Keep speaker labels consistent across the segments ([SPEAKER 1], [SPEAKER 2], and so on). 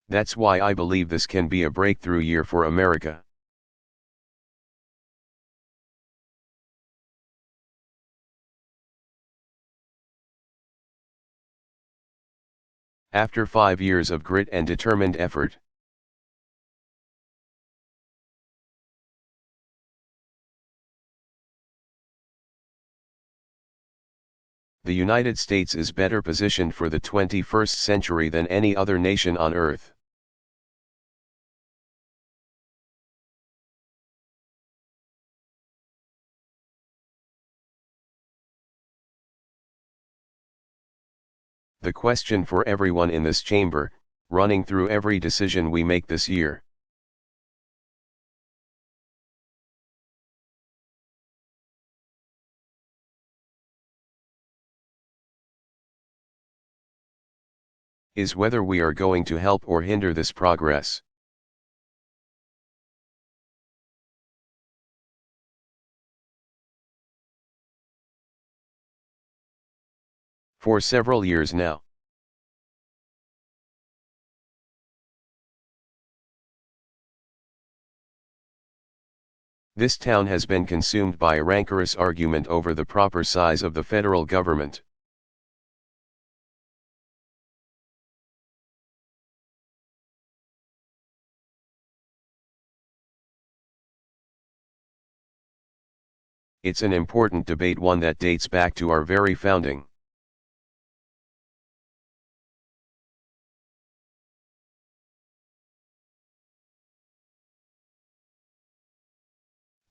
[SPEAKER 1] That's why I believe this can be a breakthrough year for America. After 5 years of grit and determined effort, the United States is better positioned for the 21st century than any other nation on earth. The question for everyone in this chamber, running through every decision we make this year, is whether we are going to help or hinder this progress. For several years now, this town has been consumed by a rancorous argument over the proper size of the federal government. It's an important debate, one that dates back to our very founding.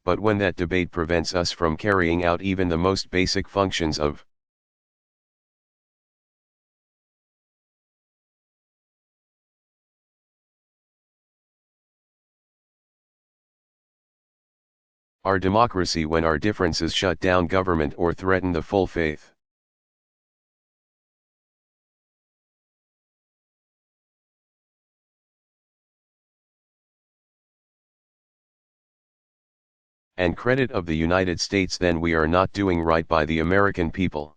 [SPEAKER 1] But when that debate prevents us from carrying out even the most basic functions of our democracy, when our differences shut down government or threaten the full faith, and credit of the United States, then we are not doing right by the American people.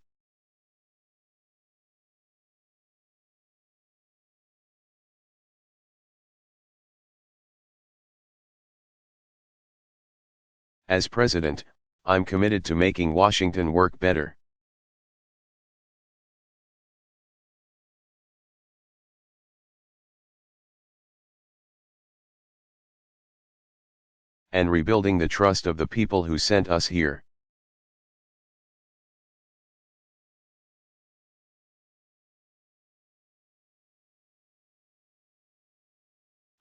[SPEAKER 1] As president, I'm committed to making Washington work better. And rebuilding the trust of the people who sent us here.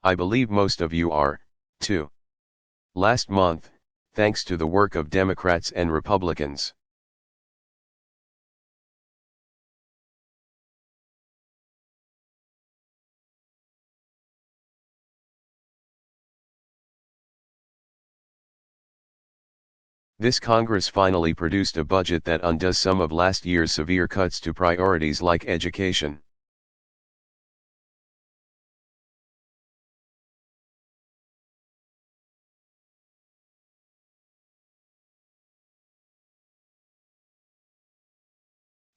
[SPEAKER 1] I believe most of you are, too. Last month, thanks to the work of Democrats and Republicans, this Congress finally produced a budget that undoes some of last year's severe cuts to priorities like education.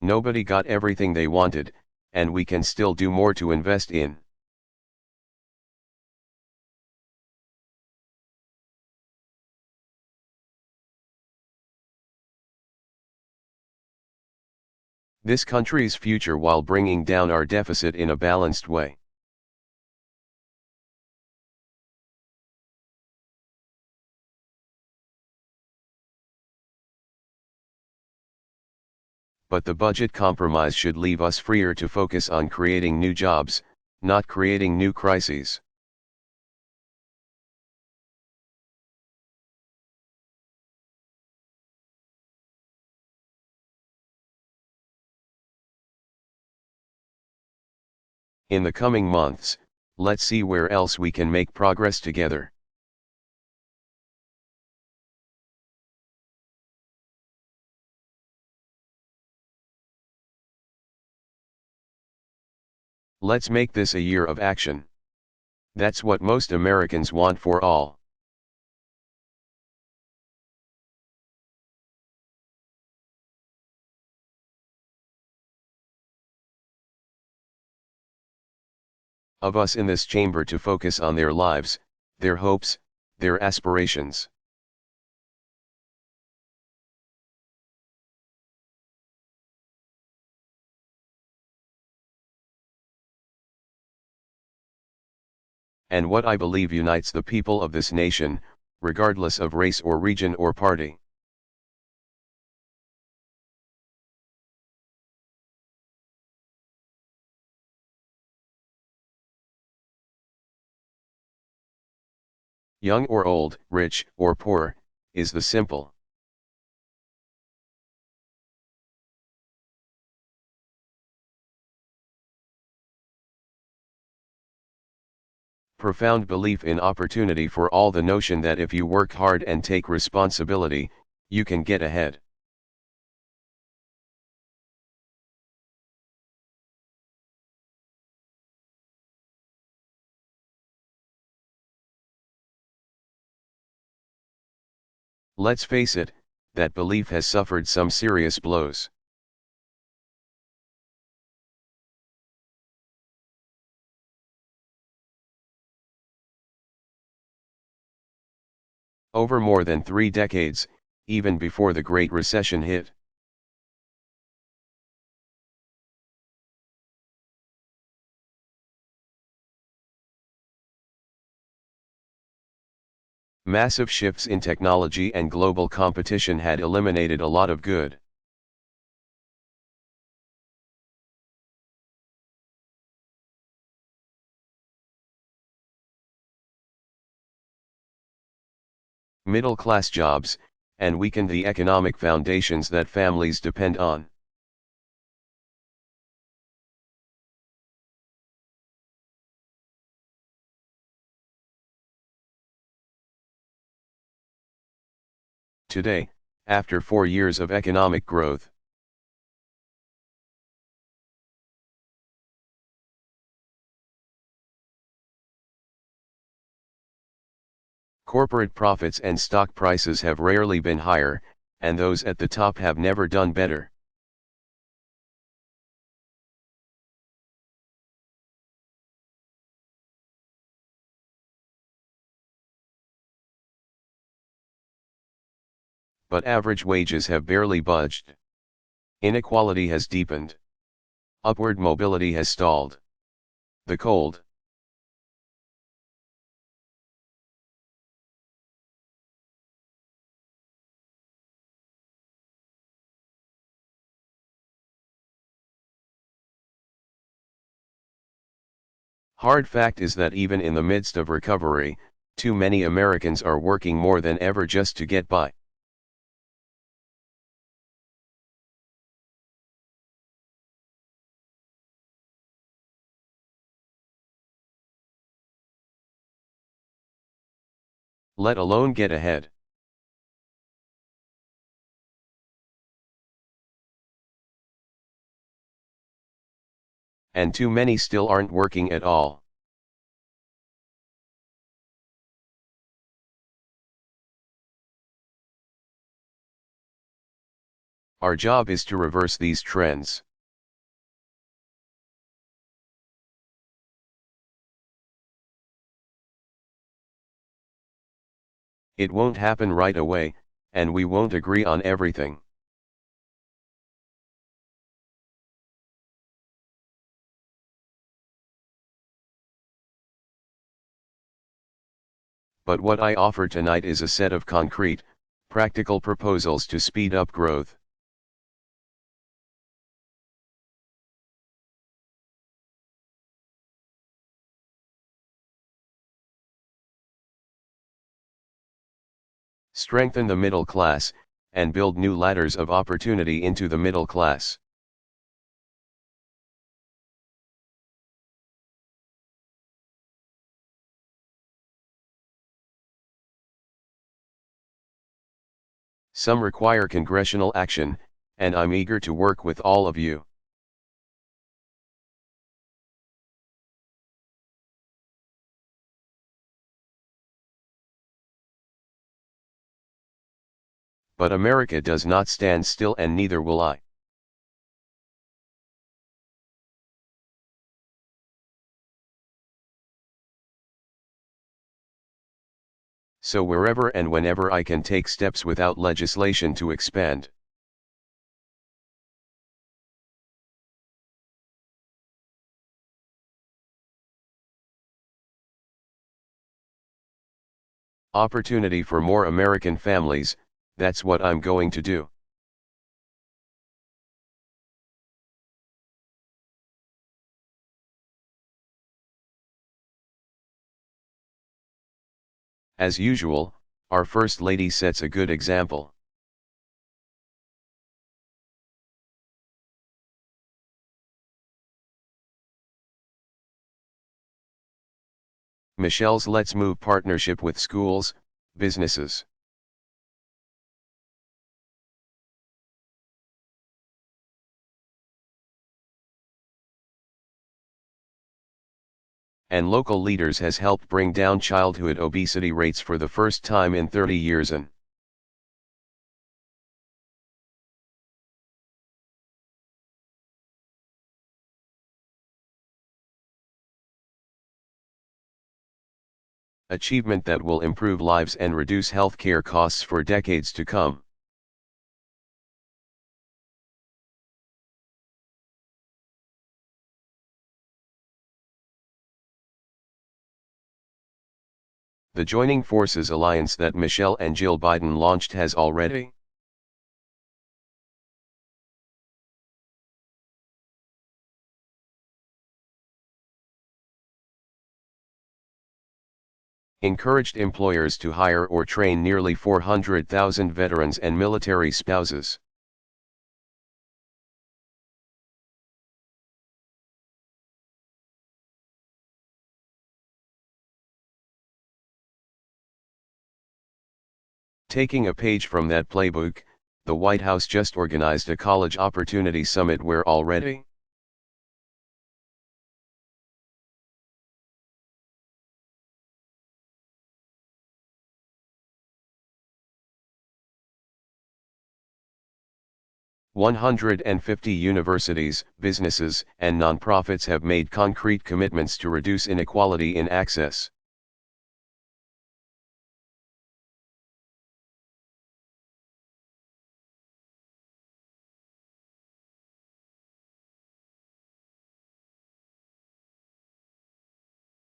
[SPEAKER 1] Nobody got everything they wanted, and we can still do more to invest in this country's future while bringing down our deficit in a balanced way. But the budget compromise should leave us freer to focus on creating new jobs, not creating new crises. In the coming months, let's see where else we can make progress together. Let's make this a year of action. That's what most Americans want for all. of us in this chamber to focus on their lives, their hopes, their aspirations. And what I believe unites the people of this nation, regardless of race or region or party. Young or old, rich or poor, is the simple, profound belief in opportunity for all, the notion that if you work hard and take responsibility, you can get ahead. Let's face it, that belief has suffered some serious blows. Over more than 3 decades, even before the Great Recession hit. Massive shifts in technology and global competition had eliminated a lot of good. Middle-class jobs, and weakened the economic foundations that families depend on. Today, after 4 years of economic growth, corporate profits and stock prices have rarely been higher, and those at the top have never done better. But average wages have barely budged. Inequality has deepened. Upward mobility has stalled. The cold, hard fact is that even in the midst of recovery, too many Americans are working more than ever just to get by. Let alone get ahead. And too many still aren't working at all. Our job is to reverse these trends. It won't happen right away, and we won't agree on everything. But what I offer tonight is a set of concrete, practical proposals to speed up growth. Strengthen the middle class, and build new ladders of opportunity into the middle class. Some require congressional action, and I'm eager to work with all of you. But America does not stand still, and neither will I. so wherever and whenever I can take steps without legislation to expand. Opportunity for more American families, that's what I'm going to do. As usual, our First Lady sets a good example. Michelle's Let's Move partnership with schools, businesses, and local leaders has helped bring down childhood obesity rates for the first time in 30 years. An achievement that will improve lives and reduce healthcare costs for decades to come. The Joining Forces alliance that Michelle and Jill Biden launched has already encouraged employers to hire or train nearly 400,000 veterans and military spouses. Taking a page from that playbook, the White House just organized a college opportunity summit where already "150 universities, businesses, and nonprofits have made concrete commitments to reduce inequality in access."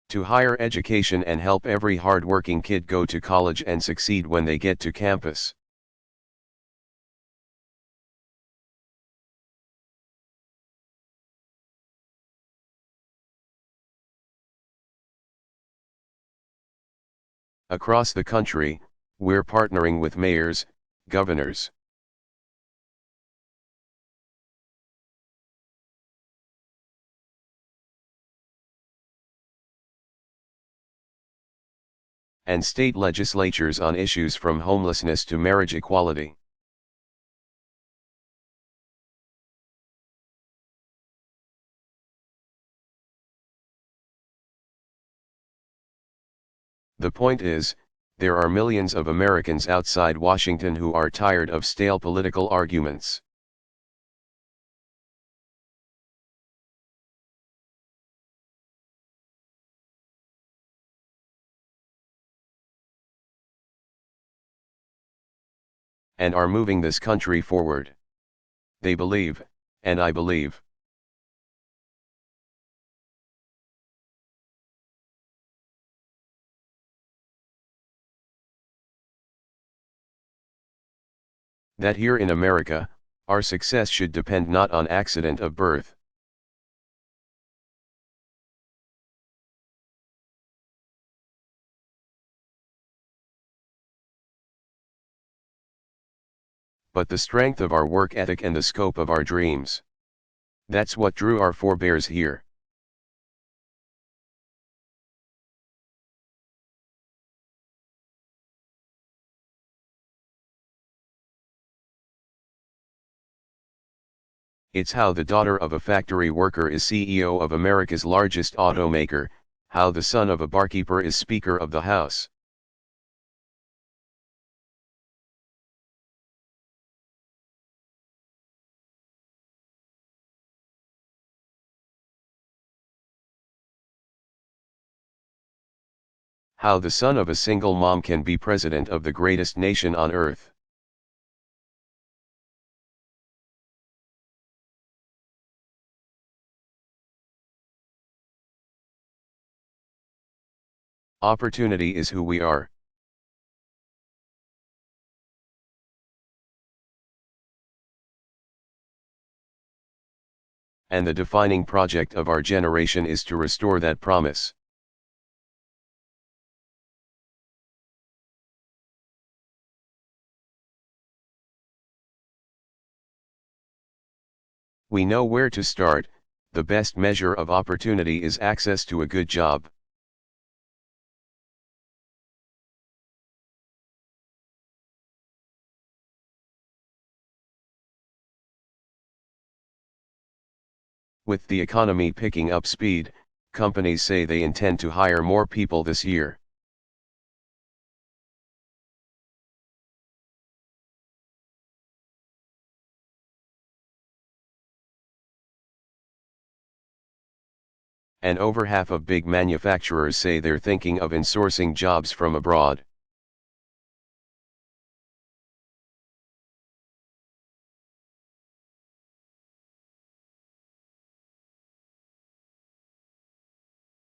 [SPEAKER 1] To higher education and help every hard-working kid go to college and succeed when they get to campus. Across the country, we're partnering with mayors, governors, and state legislatures on issues from homelessness to marriage equality. The point is, there are millions of Americans outside Washington who are tired of stale political arguments. And are moving this country forward. They believe, and I believe. That here in America, our success should depend not on accident of birth, but the strength of our work ethic and the scope of our dreams. That's what drew our forebears here. It's how the daughter of a factory worker is CEO of America's largest automaker, how the son of a barkeeper is Speaker of the House. How the son of a single mom can be president of the greatest nation on earth. Opportunity is who we are. And the defining project of our generation is to restore that promise. We know where to start. The best measure of opportunity is access to a good job. With the economy picking up speed, companies say they intend to hire more people this year. And over half of big manufacturers say they're thinking of insourcing jobs from abroad.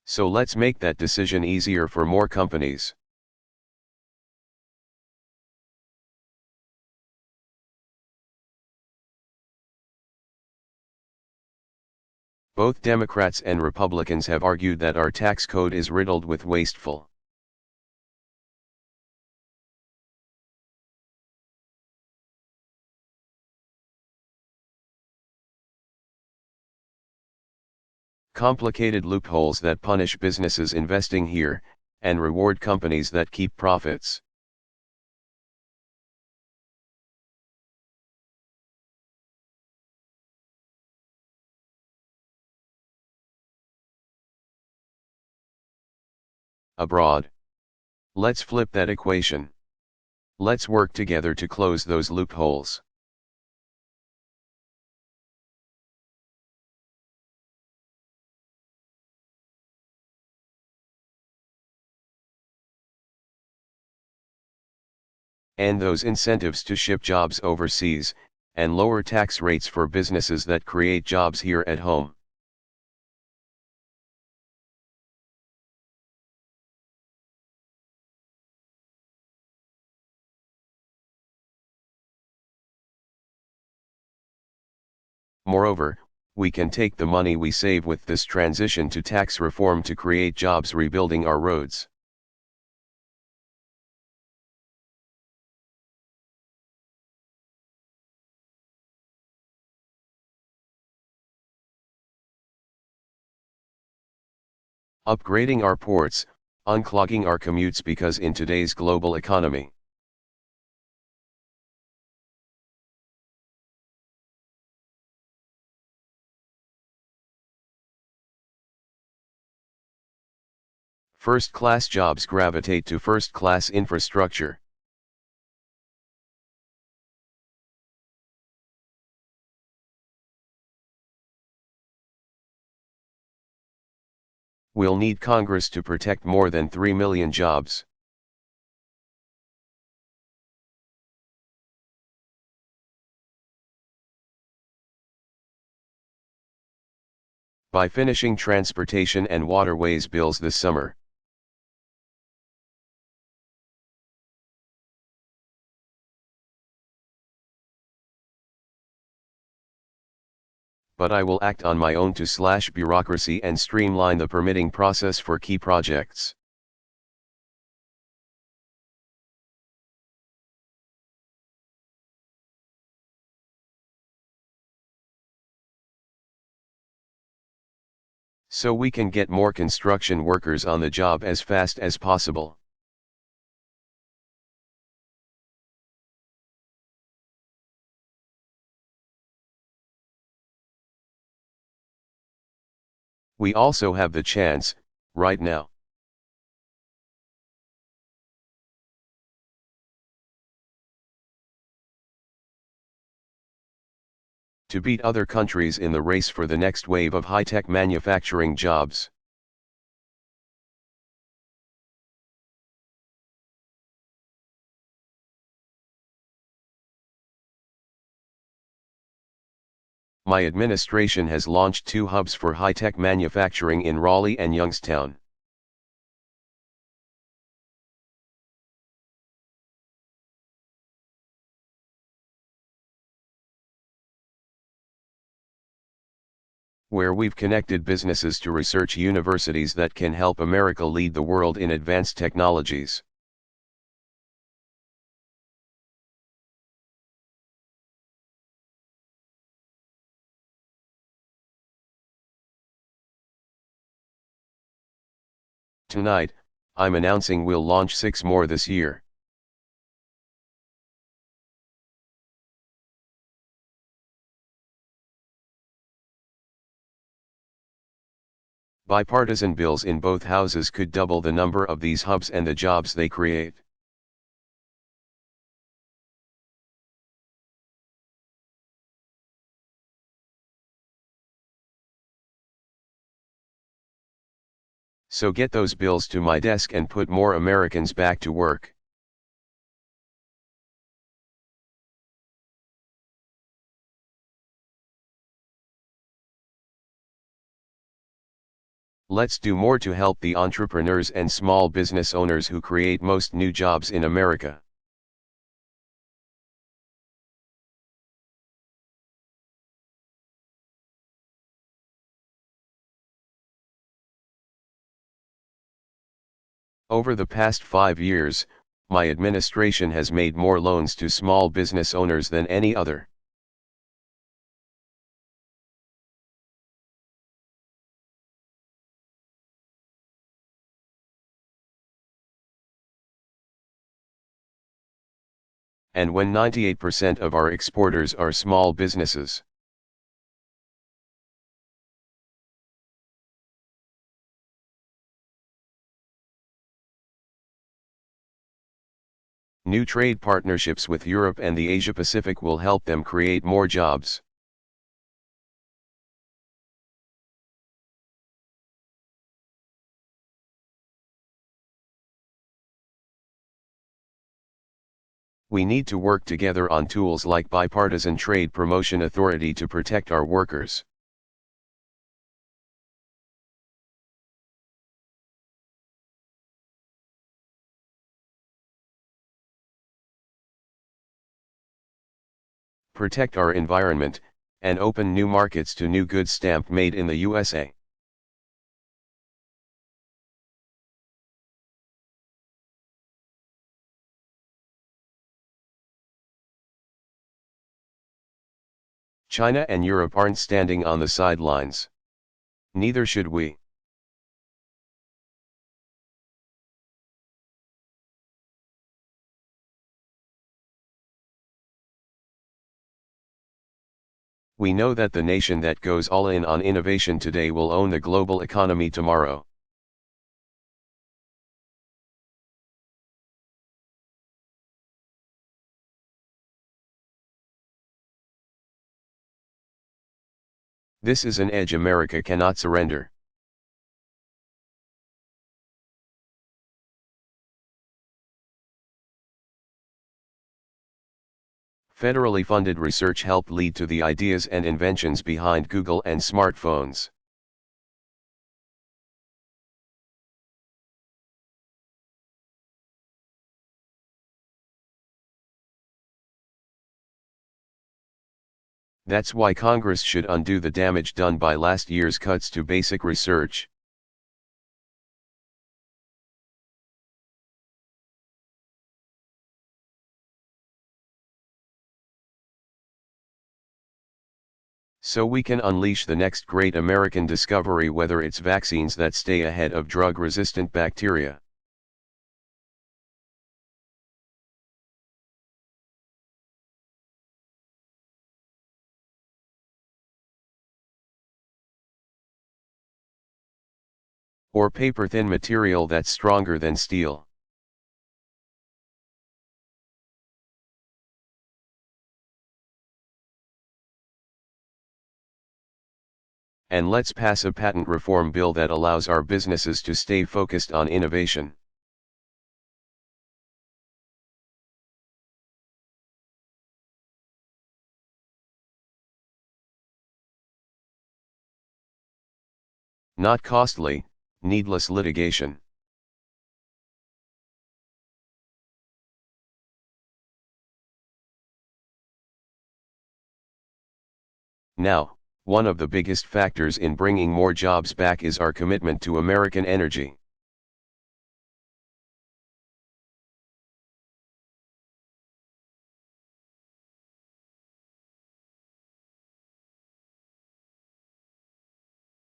[SPEAKER 1] So let's make that decision easier for more companies. Both Democrats and Republicans have argued that our tax code is riddled with wasteful. Complicated loopholes that punish businesses investing here, and reward companies that keep profits. Abroad. Let's flip that equation. Let's work together to close those loopholes. And those incentives to ship jobs overseas, and lower tax rates for businesses that create jobs here at home. Moreover, we can take the money we save with this transition to tax reform to create jobs rebuilding our roads. Upgrading our ports, unclogging our commutes, because in today's global economy, first-class jobs gravitate to first-class infrastructure. We'll need Congress to protect more than 3 million jobs. By finishing transportation and waterways bills this summer. But I will act on my own to slash bureaucracy and streamline the permitting process for key projects. So we can get more construction workers on the job as fast as possible. We also have the chance, right now, to beat other countries in the race for the next wave of high-tech manufacturing jobs. my administration has launched 2 hubs for high-tech manufacturing in Raleigh and Youngstown. Where we've connected businesses to research universities that can help America lead the world in advanced technologies. Tonight, I'm announcing we'll launch 6 more this year. Bipartisan bills in both houses could double the number of these hubs and the jobs they create. So get those bills to my desk and put more Americans back to work. Let's do more to help the entrepreneurs and small business owners who create most new jobs in America. Over the past 5 years, my administration has made more loans to small business owners than any other. And when 98% of our exporters are small businesses. New trade partnerships with Europe and the Asia-Pacific will help them create more jobs. We need to work together on tools like Bipartisan Trade Promotion Authority to protect our workers. Protect our environment, and open new markets to new goods stamped made in the USA. China and Europe aren't standing on the sidelines. Neither should we. We know that the nation that goes all in on innovation today will own the global economy tomorrow. This is an edge America cannot surrender. Federally funded research helped lead to the ideas and inventions behind Google and smartphones. That's why Congress should undo the damage done by last year's cuts to basic research. So we can unleash the next great American discovery, whether it's vaccines that stay ahead of drug-resistant bacteria. Or paper-thin material that's stronger than steel. And let's pass a patent reform bill that allows our businesses to stay focused on innovation. Not costly, needless litigation. Now, one of the biggest factors in bringing more jobs back is our commitment to American energy.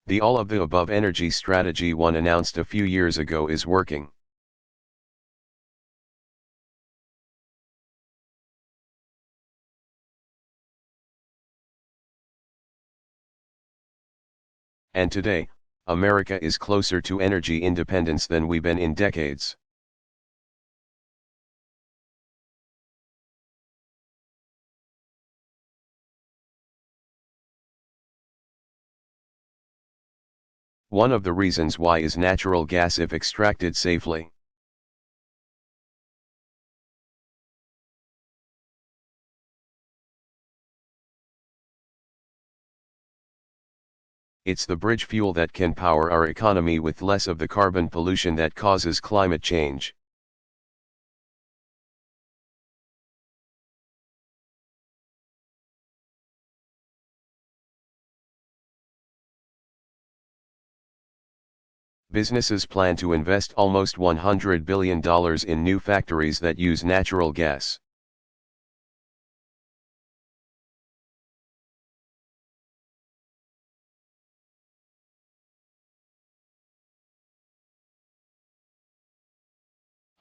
[SPEAKER 1] The all-of-the-above energy strategy one announced a few years ago is working. And today, America is closer to energy independence than we've been in decades. One of the reasons why is natural gas if extracted safely. It's the bridge fuel that can power our economy with less of the carbon pollution that causes climate change. Businesses plan to invest almost $100 billion in new factories that use natural gas.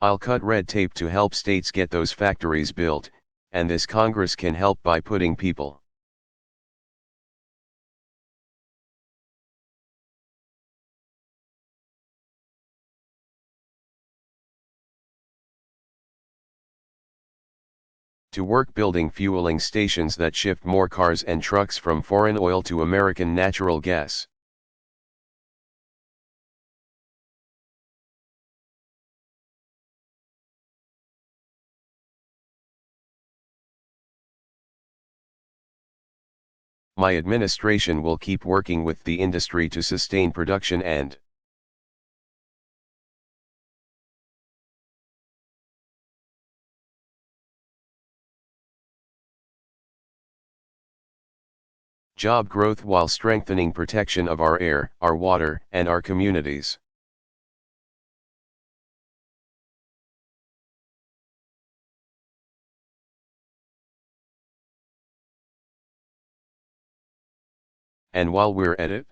[SPEAKER 1] I'll cut red tape to help states get those factories built, and this Congress can help by putting people to work building fueling stations that shift more cars and trucks from foreign oil to American natural gas. My administration will keep working with the industry to sustain production and job growth while strengthening protection of our air, our water, and our communities. And while we're at it,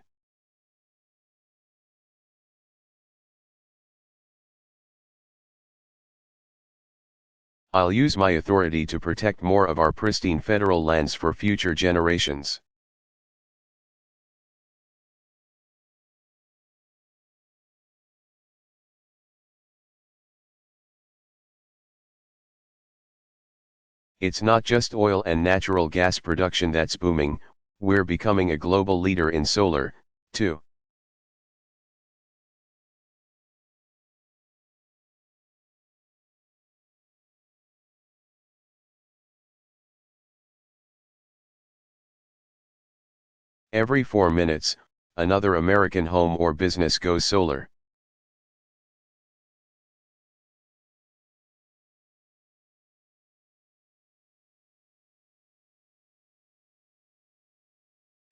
[SPEAKER 1] I'll use my authority to protect more of our pristine federal lands for future generations. It's not just oil and natural gas production that's booming, we're becoming a global leader in solar, too. Every 4 minutes, another American home or business goes solar.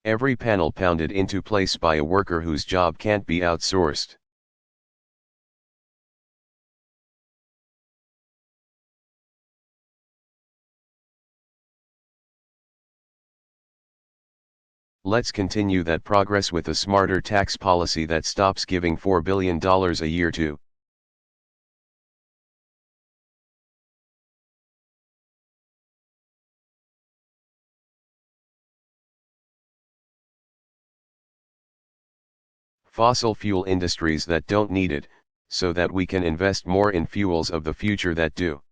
[SPEAKER 1] Every panel pounded into place by a worker whose job can't be outsourced. Let's continue that progress with a smarter tax policy that stops giving $4 billion a year to fossil fuel industries that don't need it, so that we can invest more in fuels of the future that do.